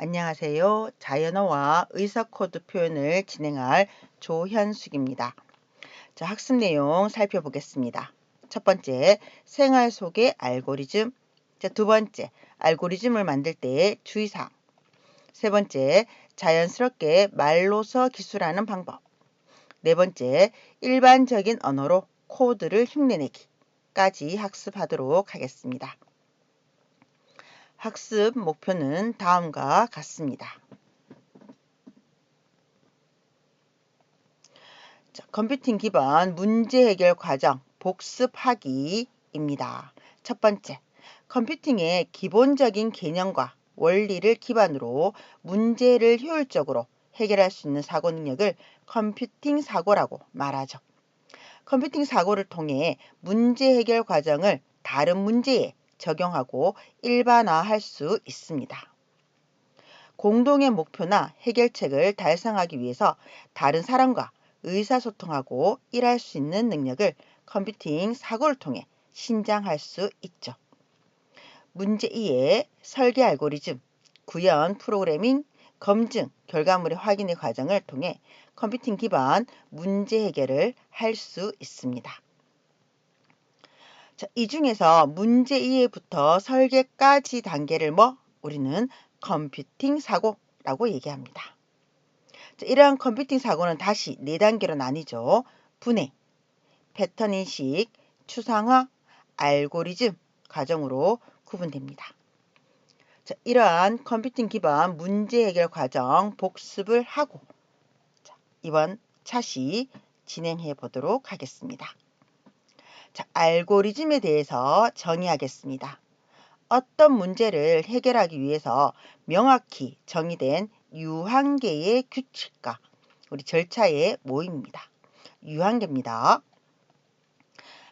안녕하세요. 자연어와 의사코드 표현을 진행할 조현숙입니다. 자, 학습 내용 살펴보겠습니다. 첫 번째, 생활 속의 알고리즘. 자, 두 번째, 알고리즘을 만들 때의 주의사항. 세 번째, 자연스럽게 말로서 기술하는 방법. 네 번째, 일반적인 언어로 코드를 흉내내기까지 학습하도록 하겠습니다. 학습 목표는 다음과 같습니다. 자, 컴퓨팅 기반 문제 해결 과정 복습하기입니다. 첫 번째, 컴퓨팅의 기본적인 개념과 원리를 기반으로 문제를 효율적으로 해결할 수 있는 사고 능력을 컴퓨팅 사고라고 말하죠. 컴퓨팅 사고를 통해 문제 해결 과정을 다른 문제에 적용하고 일반화할 수 있습니다. 공동의 목표나 해결책을 달성하기 위해서 다른 사람과 의사소통하고 일할 수 있는 능력을 컴퓨팅 사고를 통해 신장할 수 있죠. 문제 2의 설계 알고리즘, 구현 프로그래밍, 검증, 결과물의 확인의 과정을 통해 컴퓨팅 기반 문제 해결을 할 수 있습니다. 자, 이 중에서 문제 이해부터 설계까지 단계를 우리는 컴퓨팅 사고라고 얘기합니다. 자, 이러한 컴퓨팅 사고는 다시 4단계로 나뉘죠. 분해, 패턴 인식, 추상화, 알고리즘 과정으로 구분됩니다. 자, 이러한 컴퓨팅 기반 문제 해결 과정 복습을 하고 이번 차시 진행해 보도록 하겠습니다. 자, 알고리즘에 대해서 정의하겠습니다. 어떤 문제를 해결하기 위해서 명확히 정의된 유한계의 규칙과 우리 절차의 모임입니다. 유한계입니다.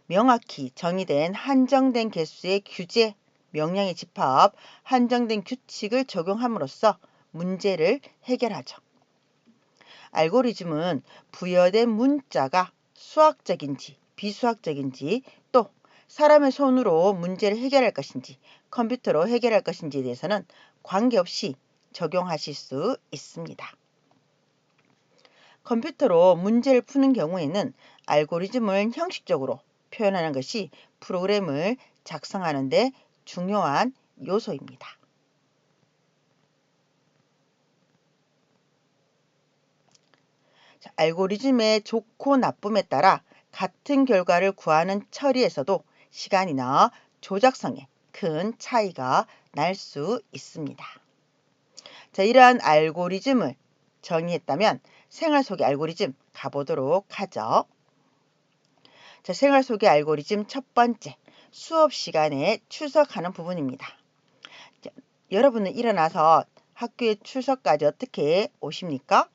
명확히 정의된 한정된 개수의 규제, 명령의 집합, 한정된 규칙을 적용함으로써 문제를 해결하죠. 알고리즘은 부여된 문자가 수학적인지 비수학적인지 또 사람의 손으로 문제를 해결할 것인지 컴퓨터로 해결할 것인지에 대해서는 관계없이 적용하실 수 있습니다. 컴퓨터로 문제를 푸는 경우에는 알고리즘을 형식적으로 표현하는 것이 프로그램을 작성하는 데 중요한 요소입니다. 자, 알고리즘의 좋고 나쁨에 따라 같은 결과를 구하는 처리에서도 시간이나 조작성에 큰 차이가 날 수 있습니다. 자, 이러한 알고리즘을 정의했다면 생활 속의 알고리즘 가보도록 하죠. 자, 생활 속의 알고리즘 첫 번째, 수업 시간에 출석하는 부분입니다. 자, 여러분은 일어나서 학교에 출석까지 어떻게 오십니까?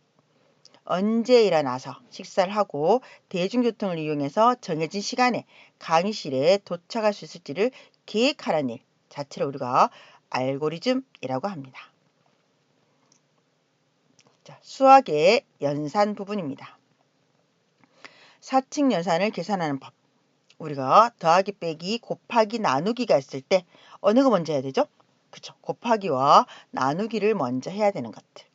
언제 일어나서 식사를 하고 대중교통을 이용해서 정해진 시간에 강의실에 도착할 수 있을지를 계획하라는 일 자체를 우리가 알고리즘이라고 합니다. 자, 수학의 연산 부분입니다. 사칙 연산을 계산하는 법. 우리가 더하기 빼기 곱하기 나누기가 있을 때 어느 거 먼저 해야 되죠? 그쵸. 곱하기와 나누기를 먼저 해야 되는 것들.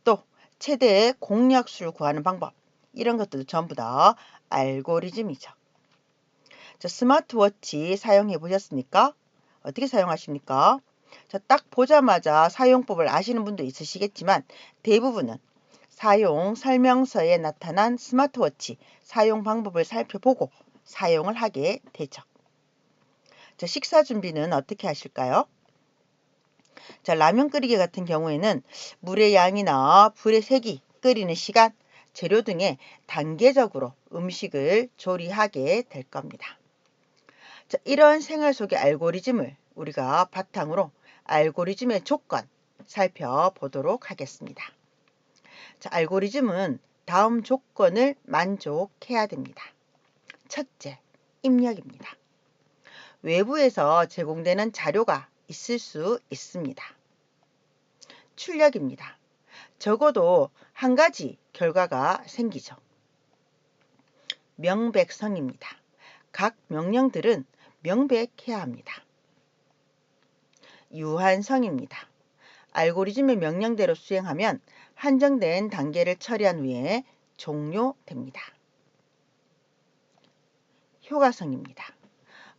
또 최대의 공약수를 구하는 방법. 이런 것들도 전부 다 알고리즘이죠. 자, 스마트워치 사용해 보셨습니까? 어떻게 사용하십니까? 자, 딱 보자마자 사용법을 아시는 분도 있으시겠지만 대부분은 사용 설명서에 나타난 스마트워치 사용 방법을 살펴보고 사용을 하게 되죠. 자, 식사 준비는 어떻게 하실까요? 자, 라면 끓이기 같은 경우에는 물의 양이나 불의 색이, 끓이는 시간, 재료 등의 단계적으로 음식을 조리하게 될 겁니다. 자, 이런 생활 속의 알고리즘을 우리가 바탕으로 알고리즘의 조건 살펴보도록 하겠습니다. 자, 알고리즘은 다음 조건을 만족해야 됩니다. 첫째, 입력입니다. 외부에서 제공되는 자료가 있을 수 있습니다. 출력입니다. 적어도 한 가지 결과가 생기죠. 명백성입니다. 각 명령들은 명백해야 합니다. 유한성입니다. 알고리즘의 명령대로 수행하면 한정된 단계를 처리한 후에 종료됩니다. 효과성입니다.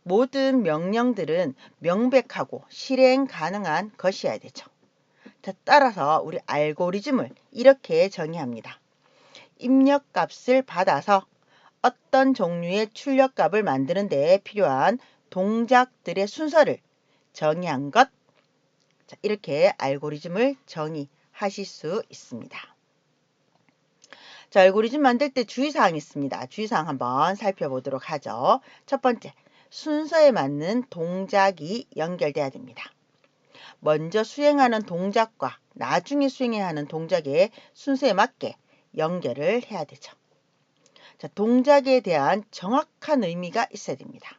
모든 명령들은 명백하고 실행 가능한 것이어야 되죠. 자, 따라서 우리 알고리즘을 이렇게 정의합니다. 입력값을 받아서 어떤 종류의 출력값을 만드는 데 필요한 동작들의 순서를 정의한 것. 자, 이렇게 알고리즘을 정의하실 수 있습니다. 자, 알고리즘 만들 때 주의사항이 있습니다. 주의사항 한번 살펴보도록 하죠. 첫 번째, 순서에 맞는 동작이 연결돼야 됩니다. 먼저 수행하는 동작과 나중에 수행해야 하는 동작의 순서에 맞게 연결을 해야 되죠. 자, 동작에 대한 정확한 의미가 있어야 됩니다.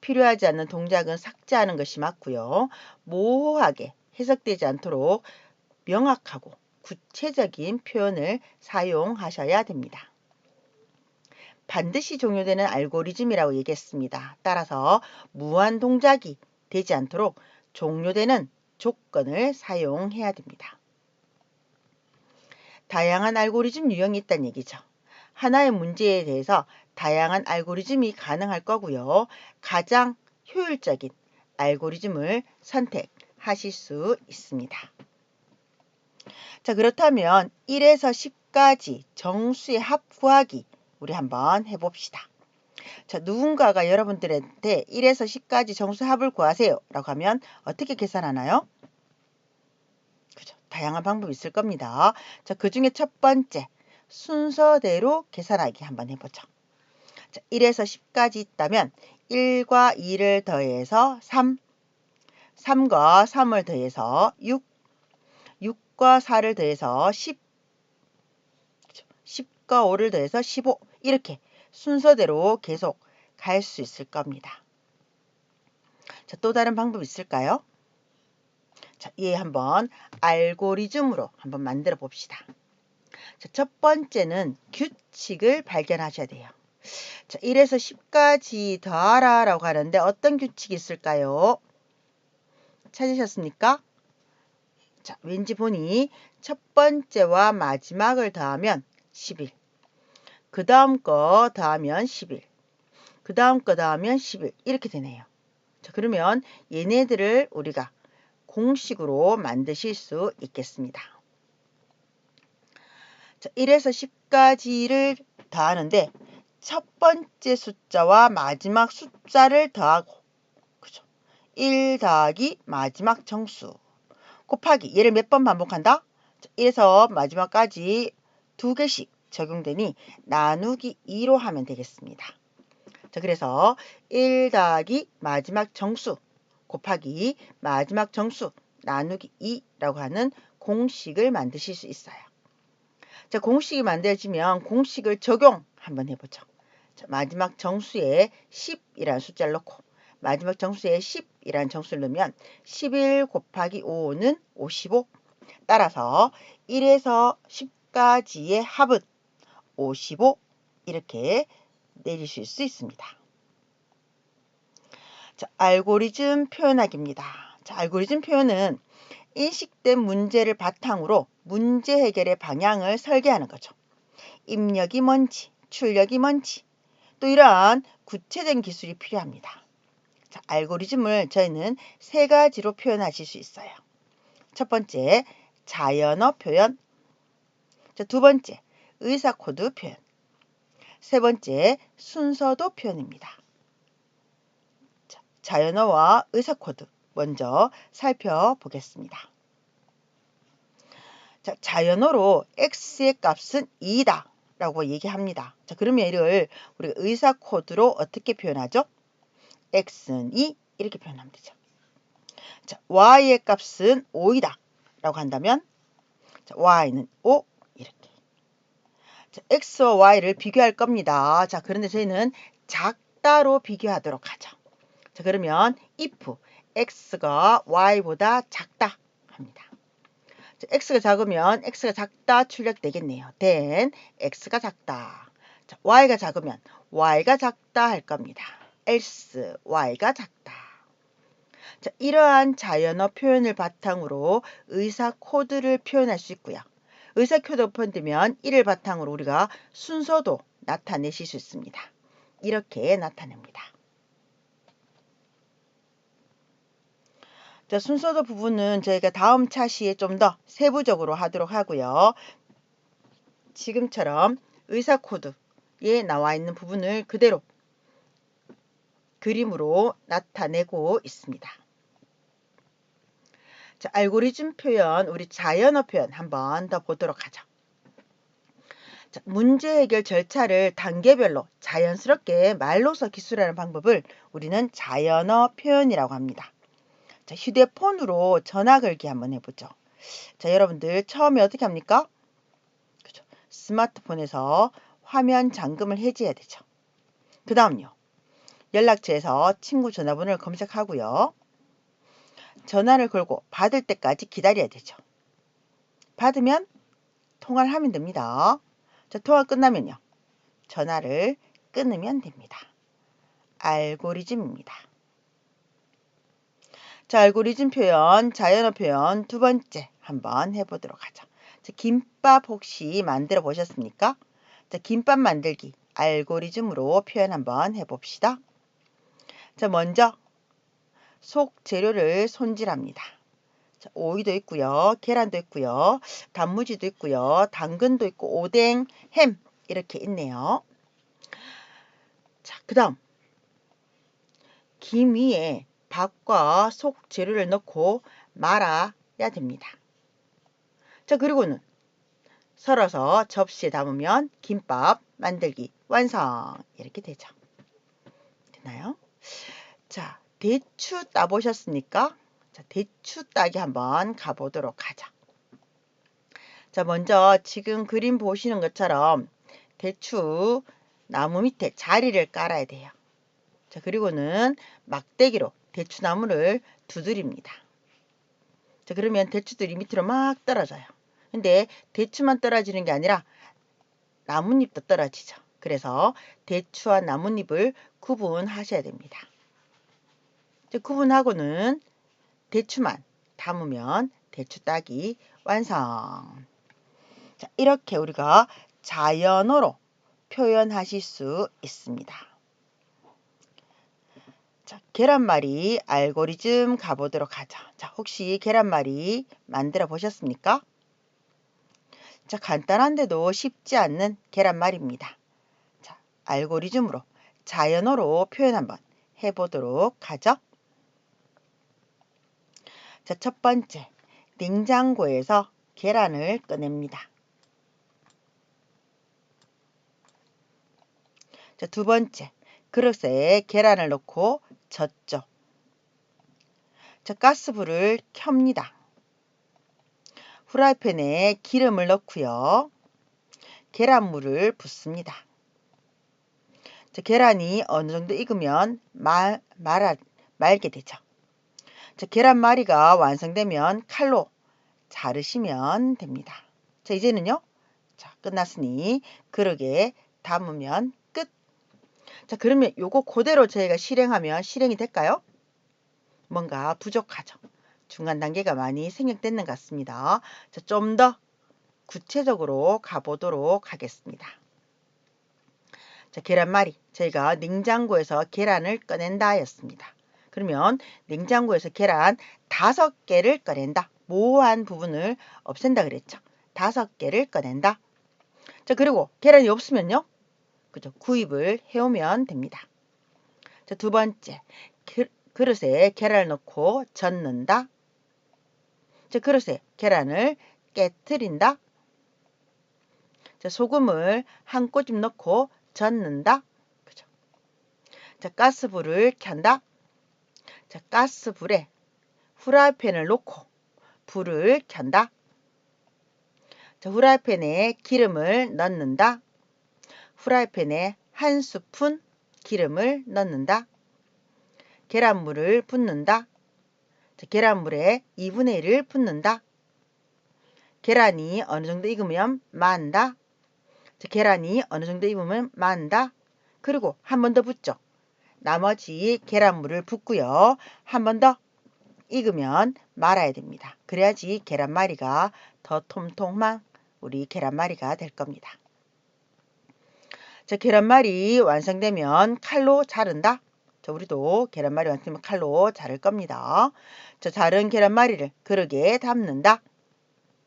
필요하지 않는 동작은 삭제하는 것이 맞고요. 모호하게 해석되지 않도록 명확하고 구체적인 표현을 사용하셔야 됩니다. 반드시 종료되는 알고리즘이라고 얘기했습니다. 따라서 무한 동작이 되지 않도록 종료되는 조건을 사용해야 됩니다. 다양한 알고리즘 유형이 있다는 얘기죠. 하나의 문제에 대해서 다양한 알고리즘이 가능할 거고요. 가장 효율적인 알고리즘을 선택하실 수 있습니다. 자, 그렇다면 1에서 10까지 정수의 합 구하기 우리 한번 해봅시다. 자, 누군가가 여러분들한테 1에서 10까지 정수 합을 구하세요 라고 하면 어떻게 계산하나요? 그죠? 다양한 방법이 있을 겁니다. 자, 그 중에 첫 번째 순서대로 계산하기 한번 해보죠. 자, 1에서 10까지 있다면 1과 2를 더해서 3, 3과 3을 더해서 6, 6과 4를 더해서 10, 10과 5를 더해서 15 이렇게 순서대로 계속 갈 수 있을 겁니다. 자, 또 다른 방법 있을까요? 자, 한번 알고리즘으로 한번 만들어 봅시다. 자, 첫 번째는 규칙을 발견하셔야 돼요. 자, 1에서 10까지 더하라 라고 하는데 어떤 규칙이 있을까요? 찾으셨습니까? 자, 왠지 보니 첫 번째와 마지막을 더하면 11, 그 다음 거 더하면 11, 그 다음 거 더하면 11 이렇게 되네요. 자, 그러면 얘네들을 우리가 공식으로 만드실 수 있겠습니다. 자, 1에서 10까지를 더하는데 첫 번째 숫자와 마지막 숫자를 더하고 그죠? 1 더하기 마지막 정수 곱하기 얘를 몇 번 반복한다? 1에서 마지막까지 2개씩 적용되니 나누기 2로 하면 되겠습니다. 자, 그래서 1 더하기 마지막 정수 곱하기 마지막 정수 나누기 2라고 하는 공식을 만드실 수 있어요. 자, 공식이 만들어지면 공식을 적용 한번 해보죠. 자, 마지막 정수에 10이라는 숫자를 넣고 마지막 정수에 10이라는 정수를 넣으면 11 곱하기 5는 55. 따라서 1에서 10까지의 합은 55 이렇게 내리실 수 있습니다. 자, 알고리즘 표현하기입니다. 자, 알고리즘 표현은 인식된 문제를 바탕으로 문제 해결의 방향을 설계하는 거죠. 입력이 뭔지, 출력이 뭔지, 또 이러한 구체적인 기술이 필요합니다. 자, 알고리즘을 저희는 세 가지로 표현하실 수 있어요. 첫 번째, 자연어 표현. 자, 두 번째, 의사코드 표현. 세 번째, 순서도 표현입니다. 자, 자연어와 의사코드 먼저 살펴보겠습니다. 자, 자연어로 x의 값은 2다 라고 얘기합니다. 자, 그러면 이를 우리 의사코드로 어떻게 표현하죠? x는 2 이렇게 표현하면 되죠. 자, y의 값은 5이다 라고 한다면 자, y는 5 이렇게. 자, x와 y를 비교할 겁니다. 자, 그런데 저희는 작다로 비교하도록 하죠. 자, 그러면 if x가 y보다 작다 합니다. 자, x가 작으면 x가 작다 출력되겠네요. then x가 작다. 자, y가 작으면 y가 작다 할 겁니다. else y가 작다. 자, 이러한 자연어 표현을 바탕으로 의사 코드를 표현할 수 있고요. 의사 코드가 표현되면 이를 바탕으로 우리가 순서도 나타내실 수 있습니다. 이렇게 나타냅니다. 자, 순서도 부분은 저희가 다음 차시에 좀 더 세부적으로 하도록 하고요. 지금처럼 의사 코드에 나와 있는 부분을 그대로 그림으로 나타내고 있습니다. 자, 알고리즘 표현, 우리 자연어 표현 한번 더 보도록 하죠. 자, 문제 해결 절차를 단계별로 자연스럽게 말로서 기술하는 방법을 우리는 자연어 표현이라고 합니다. 자, 휴대폰으로 전화 걸기 한번 해보죠. 자, 여러분들 처음에 어떻게 합니까? 그죠? 스마트폰에서 화면 잠금을 해제해야 되죠. 그 다음요. 연락처에서 친구 전화번호를 검색하고요. 전화를 걸고 받을 때까지 기다려야 되죠. 받으면 통화를 하면 됩니다. 자, 통화 끝나면요. 전화를 끊으면 됩니다. 알고리즘입니다. 자, 알고리즘 표현, 자연어 표현 두 번째 한번 해보도록 하죠. 자, 김밥 혹시 만들어 보셨습니까? 자, 김밥 만들기 알고리즘으로 표현 한번 해봅시다. 자, 먼저 속 재료를 손질합니다. 자, 오이도 있고요. 계란도 있고요. 단무지도 있고요. 당근도 있고 오뎅, 햄 이렇게 있네요. 자, 그 다음 김 위에 밥과 속 재료를 넣고 말아야 됩니다. 자, 그리고는 썰어서 접시에 담으면 김밥 만들기 완성. 이렇게 되죠. 됐나요? 자, 대추 따보셨습니까? 자, 대추 따기 한번 가보도록 하죠. 자, 먼저 지금 그림 보시는 것처럼 대추 나무 밑에 자리를 깔아야 돼요. 자, 그리고는 막대기로 대추나무를 두드립니다. 자, 그러면 대추들이 밑으로 막 떨어져요. 근데 대추만 떨어지는 게 아니라 나뭇잎도 떨어지죠. 그래서 대추와 나뭇잎을 구분하셔야 됩니다. 자, 구분하고는 대추만 담으면 대추 따기 완성. 자, 이렇게 우리가 자연어로 표현하실 수 있습니다. 자, 계란말이 알고리즘 가보도록 하죠. 자, 혹시 계란말이 만들어 보셨습니까? 자, 간단한데도 쉽지 않는 계란말이입니다. 자, 알고리즘으로 자연어로 표현 한번 해보도록 하죠. 자, 첫 번째, 냉장고에서 계란을 꺼냅니다. 자, 두 번째, 그릇에 계란을 넣고 젓죠. 자, 가스불을 켭니다. 후라이팬에 기름을 넣고요. 계란물을 붓습니다. 자, 계란이 어느 정도 익으면 말게 되죠. 자, 계란말이가 완성되면 칼로 자르시면 됩니다. 자, 이제는요. 자, 끝났으니 그릇에 담으면 끝. 자, 그러면 요거 그대로 저희가 실행하면 실행이 될까요? 뭔가 부족하죠. 중간 단계가 많이 생략됐는 것 같습니다. 자, 좀 더 구체적으로 가보도록 하겠습니다. 자, 계란말이. 저희가 냉장고에서 계란을 꺼낸다 였습니다. 그러면 냉장고에서 계란 5개를 꺼낸다. 모호한 부분을 없앤다 그랬죠. 5개를 꺼낸다. 자, 그리고 계란이 없으면요. 그죠? 구입을 해오면 됩니다. 자, 두 번째. 그릇에 계란을 넣고 젓는다. 자, 그릇에 계란을 깨트린다. 자, 소금을 한 꼬집 넣고 젓는다. 그죠? 자, 가스불을 켠다. 자, 가스불에 후라이팬을 놓고 불을 켠다. 자, 후라이팬에 기름을 넣는다. 후라이팬에 한 스푼 기름을 넣는다. 계란물을 붓는다. 자, 계란물에 2분의 1을 붓는다. 계란이 어느 정도 익으면 만다. 자, 계란이 어느 정도 익으면 만다. 그리고 한 번 더 붓죠. 나머지 계란물을 붓고요. 한 번 더 익으면 말아야 됩니다. 그래야지 계란말이가 더 통통한 우리 계란말이가 될 겁니다. 자, 계란말이 완성되면 칼로 자른다. 자, 우리도 계란말이 완성되면 칼로 자를 겁니다. 자, 자른 계란말이를 그릇에 담는다.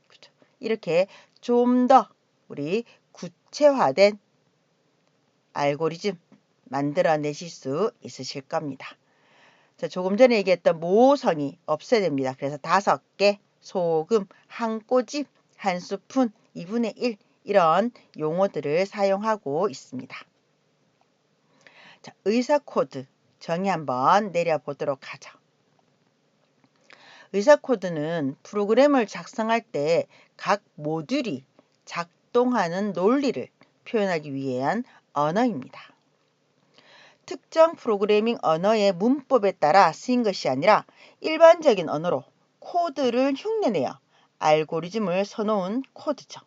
그렇죠. 이렇게 좀 더 우리 구체화된 알고리즘 만들어내실 수 있으실 겁니다. 자, 조금 전에 얘기했던 모성이 없어야 됩니다. 그래서 5개, 소금, 한 꼬집, 한 스푼, 2분의 1 이런 용어들을 사용하고 있습니다. 자, 의사 코드 정의 한번 내려보도록 하죠. 의사 코드는 프로그램을 작성할 때 각 모듈이 작동하는 논리를 표현하기 위한 언어입니다. 특정 프로그래밍 언어의 문법에 따라 쓰인 것이 아니라 일반적인 언어로 코드를 흉내내어 알고리즘을 써놓은 코드죠.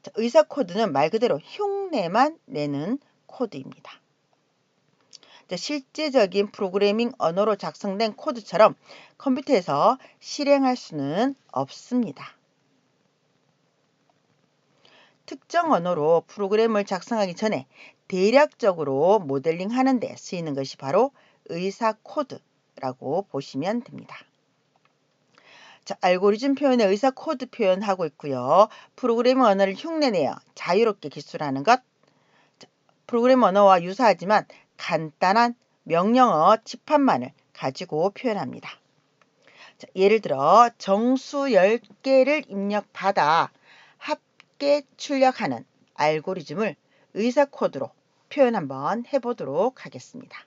자, 의사 코드는 말 그대로 흉내만 내는 코드입니다. 자, 실제적인 프로그래밍 언어로 작성된 코드처럼 컴퓨터에서 실행할 수는 없습니다. 특정 언어로 프로그램을 작성하기 전에 대략적으로 모델링 하는 데 쓰이는 것이 바로 의사 코드라고 보시면 됩니다. 자, 알고리즘 표현에 의사 코드 표현하고 있고요. 프로그래밍 언어를 흉내내어 자유롭게 기술하는 것. 자, 프로그래밍 언어와 유사하지만 간단한 명령어 집합만을 가지고 표현합니다. 자, 예를 들어 정수 10개를 입력받아 합계 출력하는 알고리즘을 의사 코드로 표현 한번 해보도록 하겠습니다.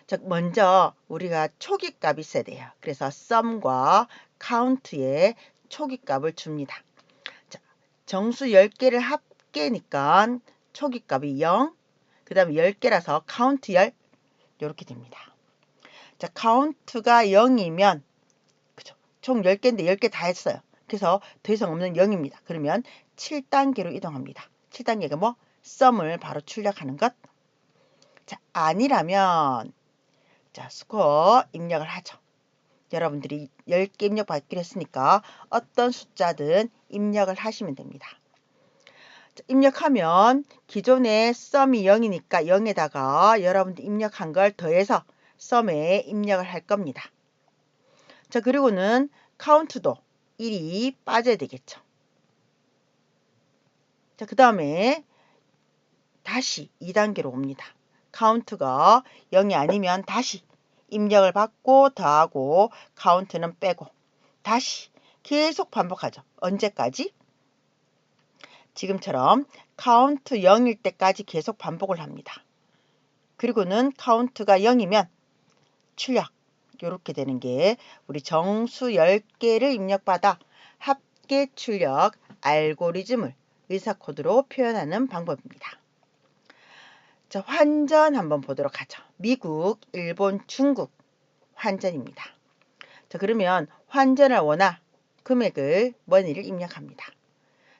자, 먼저 우리가 초기값이 있어야 돼요. 그래서 sum과 count에 초기값을 줍니다. 자, 정수 10개를 합계니까 초기값이 0, 그 다음에 10개라서 count 10 이렇게 됩니다. 자, count가 0이면 그죠? 총 10개인데 10개 다 했어요. 그래서 더 이상 없는 0입니다. 그러면 7단계로 이동합니다. 7단계가 뭐? sum을 바로 출력하는 것. 자, 아니라면 자, 스코어 입력을 하죠. 여러분들이 10개 입력받기로 했으니까 어떤 숫자든 입력을 하시면 됩니다. 자, 입력하면 기존에 sum이 0이니까 0에다가 여러분들 입력한 걸 더해서 sum에 입력을 할 겁니다. 자, 그리고는 count도 1이 빠져야 되겠죠. 자, 그 다음에 다시 2단계로 옵니다. count가 0이 아니면 다시 입력을 받고 더하고 count는 빼고 다시 계속 반복하죠. 언제까지? 지금처럼 count 0일 때까지 계속 반복을 합니다. 그리고는 count가 0이면 출력 이렇게 되는 게 우리 정수 10개를 입력받아 합계 출력 알고리즘을 의사 코드로 표현하는 방법입니다. 자, 환전 한번 보도록 하죠. 미국, 일본, 중국 환전입니다. 자, 그러면 환전을 원화 금액을 머니를 입력합니다.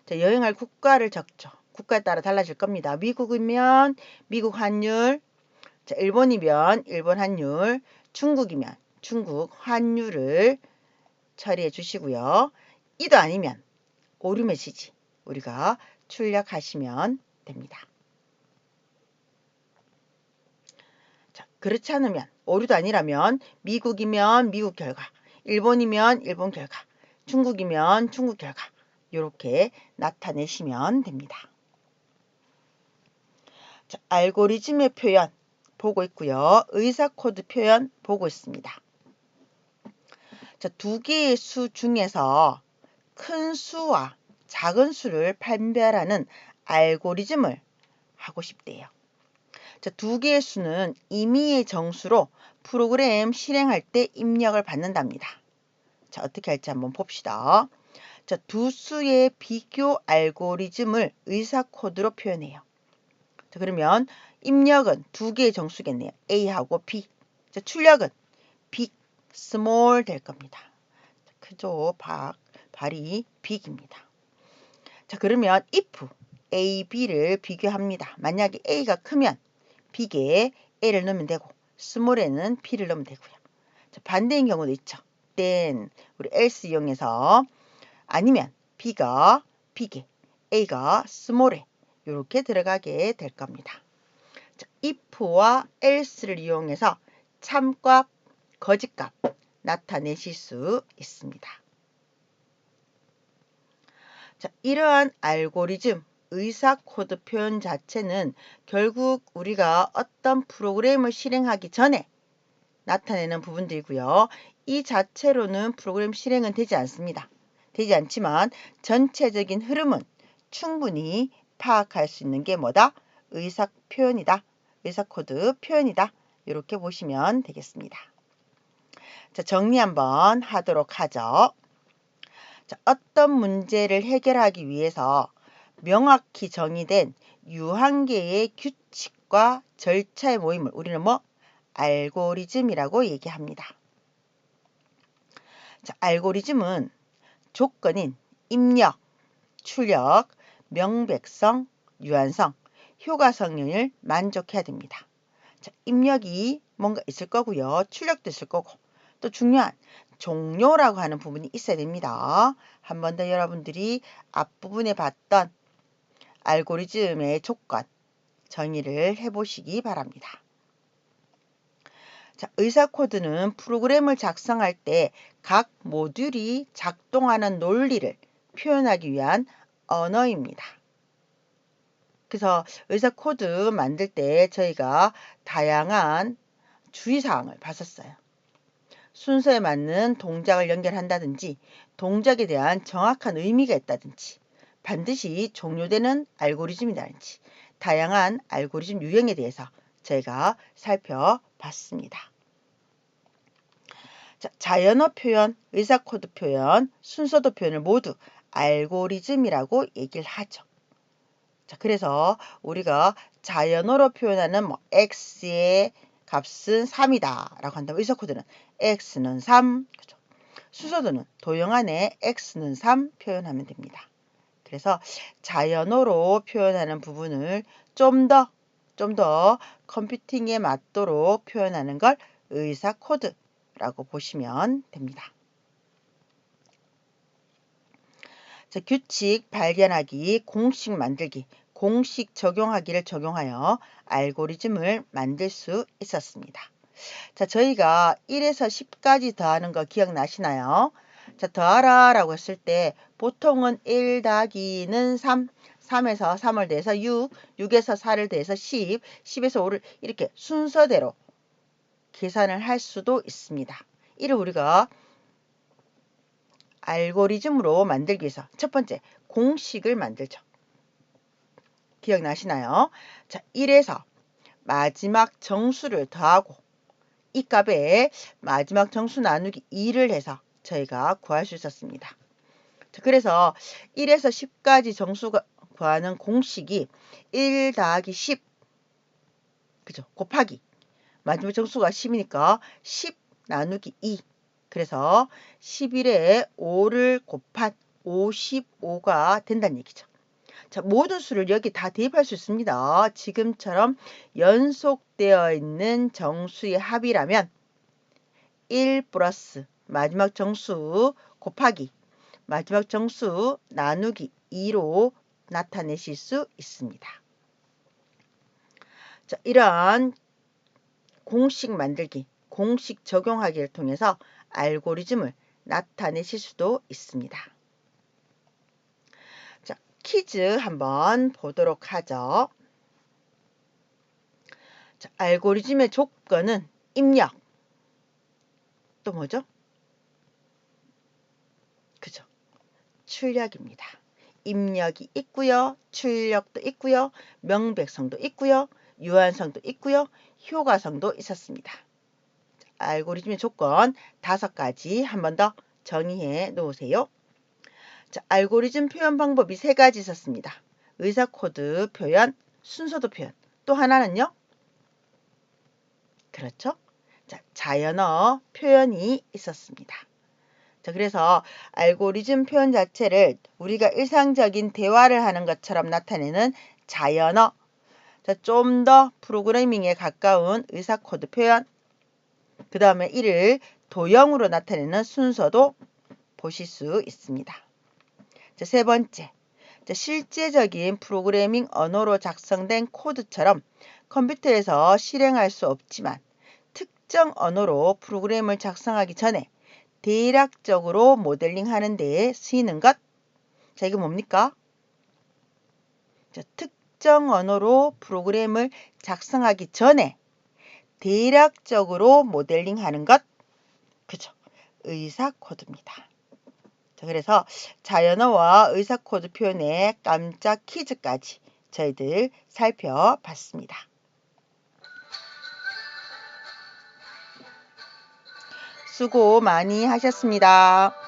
자, 여행할 국가를 적죠. 국가에 따라 달라질 겁니다. 미국이면 미국 환율, 자, 일본이면 일본 환율, 중국이면 중국 환율을 처리해 주시고요. 이도 아니면 오류 메시지 우리가 출력하시면 됩니다. 자, 그렇지 않으면 오류도 아니라면 미국이면 미국 결과, 일본이면 일본 결과, 중국이면 중국 결과 이렇게 나타내시면 됩니다. 자, 알고리즘의 표현 보고 있고요. 의사 코드 표현 보고 있습니다. 자, 두 개의 수 중에서 큰 수와 작은 수를 판별하는 알고리즘을 하고 싶대요. 자, 두 개의 수는 임의의 정수로 프로그램 실행할 때 입력을 받는답니다. 자, 어떻게 할지 한번 봅시다. 자, 두 수의 비교 알고리즘을 의사 코드로 표현해요. 자, 그러면 입력은 두 개의 정수겠네요. A하고 B. 자, 출력은 big, small 될 겁니다. 크죠? 발이 big입니다. 자, 그러면 if A, B를 비교합니다. 만약에 A가 크면 big에 A를 넣으면 되고 small에는 B를 넣으면 되고요. 반대인 경우도 있죠. then 우리 else 이용해서 아니면 B가 big에 A가 small에 이렇게 들어가게 될 겁니다. 자, if와 else를 이용해서 참값, 거짓값 나타내실 수 있습니다. 자, 이러한 알고리즘, 의사 코드 표현 자체는 결국 우리가 어떤 프로그램을 실행하기 전에 나타내는 부분들이고요. 이 자체로는 프로그램 실행은 되지 않습니다. 되지 않지만 전체적인 흐름은 충분히 파악할 수 있는 게 뭐다? 의사 표현이다. 의사 코드 표현이다. 이렇게 보시면 되겠습니다. 자, 정리 한번 하도록 하죠. 자, 어떤 문제를 해결하기 위해서 명확히 정의된 유한계의 규칙과 절차의 모임을 우리는 뭐? 알고리즘이라고 얘기합니다. 자, 알고리즘은 조건인 입력, 출력, 명백성, 유한성, 효과성을 만족해야 됩니다. 자, 입력이 뭔가 있을 거고요. 출력도 있을 거고 또 중요한 종료라고 하는 부분이 있어야 됩니다. 한 번 더 여러분들이 앞부분에 봤던 알고리즘의 조건 정의를 해보시기 바랍니다. 자, 의사 코드는 프로그램을 작성할 때 각 모듈이 작동하는 논리를 표현하기 위한 언어입니다. 그래서 의사 코드 만들 때 저희가 다양한 주의사항을 봤었어요. 순서에 맞는 동작을 연결한다든지 동작에 대한 정확한 의미가 있다든지 반드시 종료되는 알고리즘이라든지 다양한 알고리즘 유형에 대해서 저희가 살펴봤습니다. 자, 자연어 표현, 의사 코드 표현, 순서도 표현을 모두 알고리즘이라고 얘기를 하죠. 자, 그래서 우리가 자연어로 표현하는 뭐 x의 값은 3이다 라고 한다면 의사 코드는 x는 3, 그죠? 순서도는 도형 안에 x는 3 표현하면 됩니다. 그래서 자연어로 표현하는 부분을 좀 더 컴퓨팅에 맞도록 표현하는 걸 의사 코드라고 보시면 됩니다. 자, 규칙 발견하기, 공식 만들기, 공식 적용하기를 적용하여 알고리즘을 만들 수 있었습니다. 자, 저희가 1에서 10까지 더하는 거 기억나시나요? 자, 더하라 라고 했을 때 보통은 1 더하기는 3, 3에서 3을 더해서 6, 6에서 4를 더해서 10, 10에서 5를 이렇게 순서대로 계산을 할 수도 있습니다. 이를 우리가 알고리즘으로 만들기 위해서 첫 번째 공식을 만들죠. 기억나시나요? 자, 1에서 마지막 정수를 더하고 이 값에 마지막 정수 나누기 2를 해서 저희가 구할 수 있었습니다. 자, 그래서 1에서 10까지 정수가 구하는 공식이 1 더하기 10 그죠? 곱하기 마지막 정수가 10이니까 10 나누기 2 그래서 11에 5를 곱한 55가 된다는 얘기죠. 자, 모든 수를 여기 다 대입할 수 있습니다. 지금처럼 연속되어 있는 정수의 합이라면 1 플러스 마지막 정수 곱하기 마지막 정수 나누기 2로 나타내실 수 있습니다. 자, 이러한 공식 만들기, 공식 적용하기를 통해서 알고리즘을 나타내실 수도 있습니다. 자, 퀴즈 한번 보도록 하죠. 자, 알고리즘의 조건은 입력. 또 뭐죠? 그죠? 출력입니다. 입력이 있고요. 출력도 있고요. 명백성도 있고요. 유한성도 있고요. 효과성도 있었습니다. 자, 알고리즘의 조건 5가지 한 번 더 정의해 놓으세요. 자, 알고리즘 표현 방법이 3가지 있었습니다. 의사 코드 표현, 순서도 표현. 또 하나는요? 그렇죠? 자, 자연어 표현이 있었습니다. 자, 그래서 알고리즘 표현 자체를 우리가 일상적인 대화를 하는 것처럼 나타내는 자연어. 자, 좀 더 프로그래밍에 가까운 의사 코드 표현. 그 다음에 이를 도형으로 나타내는 순서도 보실 수 있습니다. 자, 세 번째, 자, 실제적인 프로그래밍 언어로 작성된 코드처럼 컴퓨터에서 실행할 수 없지만 특정 언어로 프로그램을 작성하기 전에 대략적으로 모델링하는 데 쓰이는 것. 자, 이거 뭡니까? 자, 특정 언어로 프로그램을 작성하기 전에 대략적으로 모델링하는 것. 그죠? 의사 코드입니다. 자, 그래서 자연어와 의사 코드 표현의 깜짝 퀴즈까지 저희들 살펴봤습니다. 수고 많이 하셨습니다.